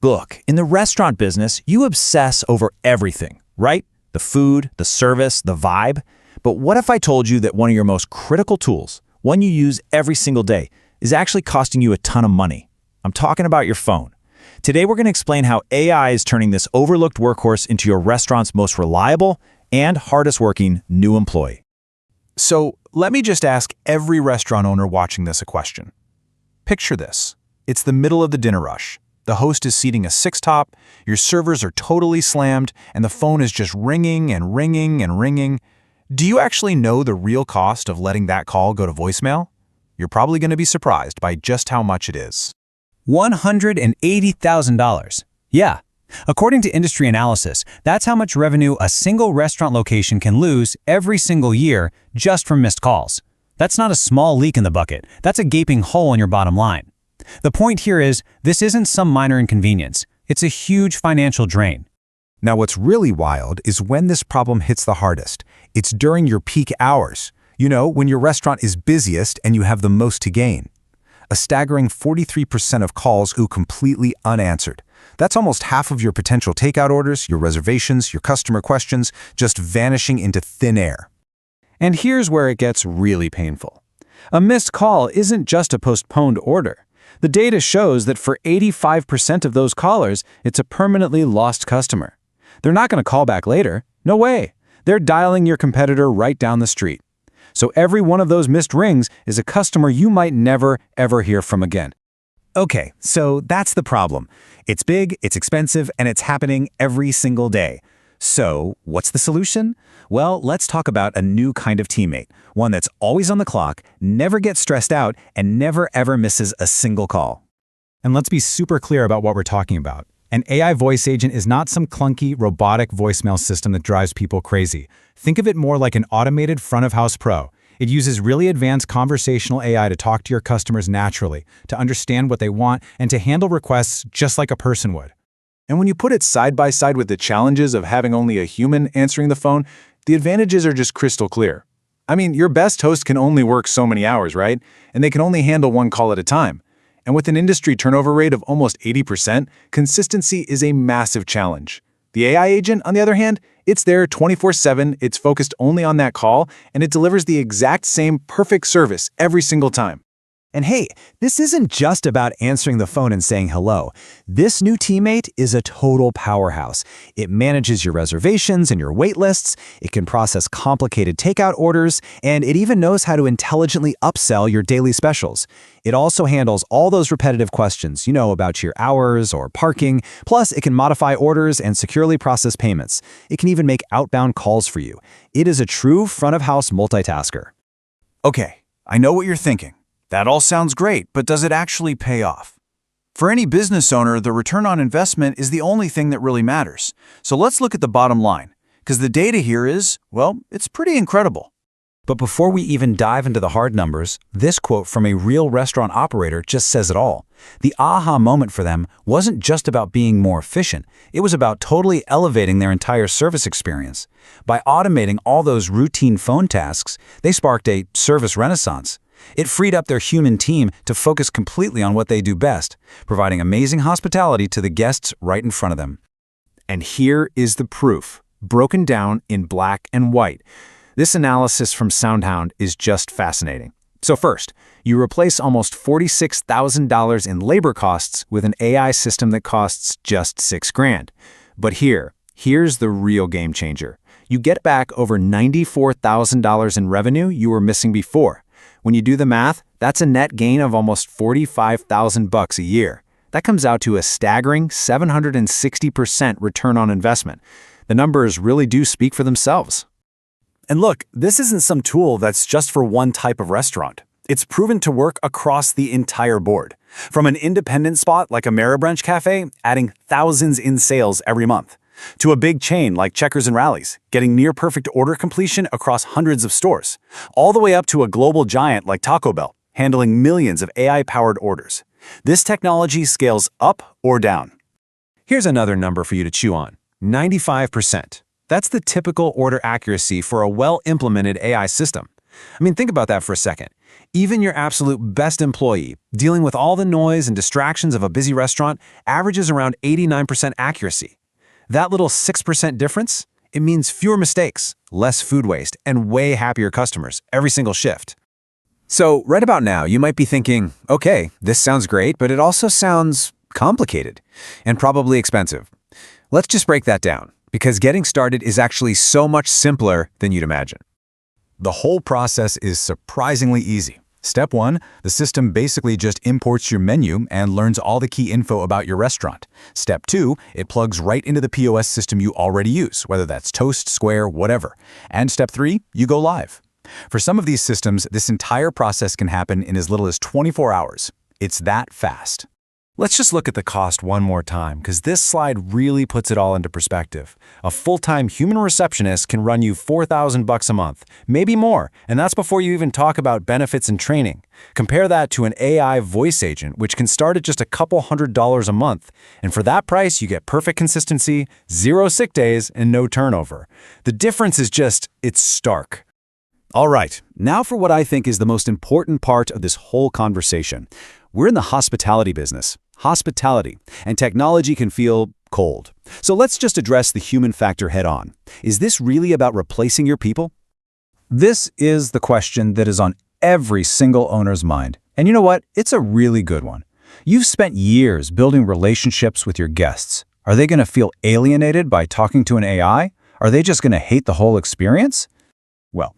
Look, in the restaurant business, you obsess over everything, right? The food, the service, the vibe. But what if I told you that one of your most critical tools, one you use every single day, is actually costing you a ton of money? I'm talking about your phone. Today, we're going to explain how AI is turning this overlooked workhorse into your restaurant's most reliable and hardest working new employee. So let me just ask every restaurant owner watching this a question. Picture this. It's the middle of the dinner rush. The host is seating a six-top, your servers are totally slammed, and the phone is just ringing and ringing and ringing. Do you actually know the real cost of letting that call go to voicemail? You're probably going to be surprised by just how much it is. $180,000. Yeah. According to industry analysis, that's how much revenue a single restaurant location can lose every single year just from missed calls. That's not a small leak in the bucket. That's a gaping hole in your bottom line. The point here is, this isn't some minor inconvenience. It's a huge financial drain. Now, what's really wild is when this problem hits the hardest. It's during your peak hours. You know, when your restaurant is busiest and you have the most to gain. A staggering 43% of calls go completely unanswered. That's almost half of your potential takeout orders, your reservations, your customer questions, just vanishing into thin air. And here's where it gets really painful. A missed call isn't just a postponed order. The data shows that for 85% of those callers, it's a permanently lost customer. They're not going to call back later. No way. They're dialing your competitor right down the street. So every one of those missed rings is a customer you might never, ever hear from again. Okay, so that's the problem. It's big, it's expensive, and it's happening every single day. So what's the solution? Well, let's talk about a new kind of teammate, one that's always on the clock, never gets stressed out, and never ever misses a single call. And let's be super clear about what we're talking about. An AI voice agent is not some clunky, robotic voicemail system that drives people crazy. Think of it more like an automated front-of-house pro. It uses really advanced conversational AI to talk to your customers naturally, to understand what they want, and to handle requests just like a person would. And when you put it side by side with the challenges of having only a human answering the phone, the advantages are just crystal clear. I mean, your best host can only work so many hours, right? And they can only handle one call at a time. And with an industry turnover rate of almost 80%, consistency is a massive challenge. The AI agent, on the other hand, it's there 24/7, it's focused only on that call, and it delivers the exact same perfect service every single time. And hey, this isn't just about answering the phone and saying hello. This new teammate is a total powerhouse. It manages your reservations and your wait lists, it can process complicated takeout orders, and it even knows how to intelligently upsell your daily specials. It also handles all those repetitive questions, about your hours or parking. Plus, it can modify orders and securely process payments. It can even make outbound calls for you. It is a true front-of-house multitasker. Okay, I know what you're thinking. That all sounds great, but does it actually pay off? For any business owner, the return on investment is the only thing that really matters. So let's look at the bottom line, because the data here is, well, it's pretty incredible. But before we even dive into the hard numbers, this quote from a real restaurant operator just says it all. The aha moment for them wasn't just about being more efficient. It was about totally elevating their entire service experience. By automating all those routine phone tasks, they sparked a service renaissance. It freed up their human team to focus completely on what they do best, providing amazing hospitality to the guests right in front of them. And here is the proof, broken down in black and white. This analysis from SoundHound is just fascinating. So first, you replace almost $46,000 in labor costs with an AI system that costs just $6,000. But here's the real game changer. You get back over $94,000 in revenue you were missing before. When you do the math, that's a net gain of almost $45,000 a year. That comes out to a staggering 760% return on investment. The numbers really do speak for themselves. And look, this isn't some tool that's just for one type of restaurant. It's proven to work across the entire board. From an independent spot like a Maribranch Cafe, adding thousands in sales every month, to a big chain like Checkers and Rallies, getting near-perfect order completion across hundreds of stores, all the way up to a global giant like Taco Bell, handling millions of AI-powered orders. This technology scales up or down. Here's another number for you to chew on. 95%. That's the typical order accuracy for a well-implemented AI system. I mean, think about that for a second. Even your absolute best employee, dealing with all the noise and distractions of a busy restaurant, averages around 89% accuracy. That little 6% difference, it means fewer mistakes, less food waste, and way happier customers every single shift. So right about now, you might be thinking, okay, this sounds great, but it also sounds complicated and probably expensive. Let's just break that down, because getting started is actually so much simpler than you'd imagine. The whole process is surprisingly easy. Step 1, the system basically just imports your menu and learns all the key info about your restaurant. Step 2, it plugs right into the POS system you already use, whether that's Toast, Square, whatever. And Step 3, you go live. For some of these systems, this entire process can happen in as little as 24 hours. It's that fast. Let's just look at the cost one more time, because this slide really puts it all into perspective. A full-time human receptionist can run you $4,000 a month, maybe more, and that's before you even talk about benefits and training. Compare that to an AI voice agent, which can start at just a couple $100s a month. And for that price, you get perfect consistency, 0 sick days, and no turnover. The difference is just, it's stark. All right, now for what I think is the most important part of this whole conversation. We're in the hospitality business. Hospitality, and technology can feel cold. So let's just address the human factor head on. Is this really about replacing your people? This is the question that is on every single owner's mind. And you know what? It's a really good one. You've spent years building relationships with your guests. Are they going to feel alienated by talking to an AI? Are they just going to hate the whole experience? Well,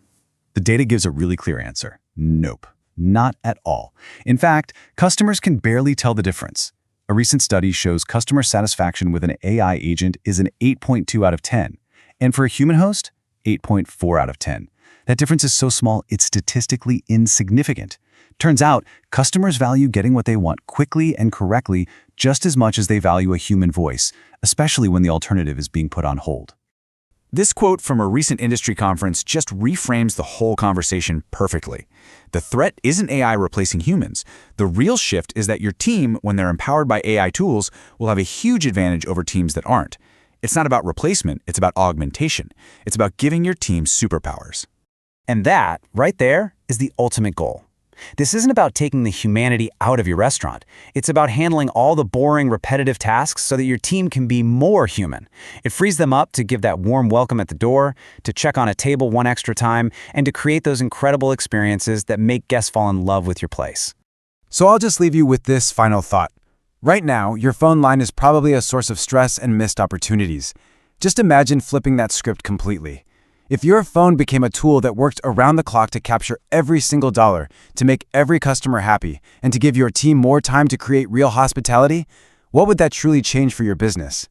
the data gives a really clear answer. Nope. Not at all. In fact, customers can barely tell the difference. A recent study shows customer satisfaction with an AI agent is an 8.2 out of 10. And for a human host, 8.4 out of 10. That difference is so small, it's statistically insignificant. Turns out, customers value getting what they want quickly and correctly just as much as they value a human voice, especially when the alternative is being put on hold. This quote from a recent industry conference just reframes the whole conversation perfectly. The threat isn't AI replacing humans. The real shift is that your team, when they're empowered by AI tools, will have a huge advantage over teams that aren't. It's not about replacement, it's about augmentation. It's about giving your team superpowers. And that, right there, is the ultimate goal. This isn't about taking the humanity out of your restaurant. It's about handling all the boring, repetitive tasks so that your team can be more human. It frees them up to give that warm welcome at the door, to check on a table one extra time, and to create those incredible experiences that make guests fall in love with your place. So I'll just leave you with this final thought. Right now, your phone line is probably a source of stress and missed opportunities. Just imagine flipping that script completely. If your phone became a tool that worked around the clock to capture every single dollar, to make every customer happy, and to give your team more time to create real hospitality, what would that truly change for your business?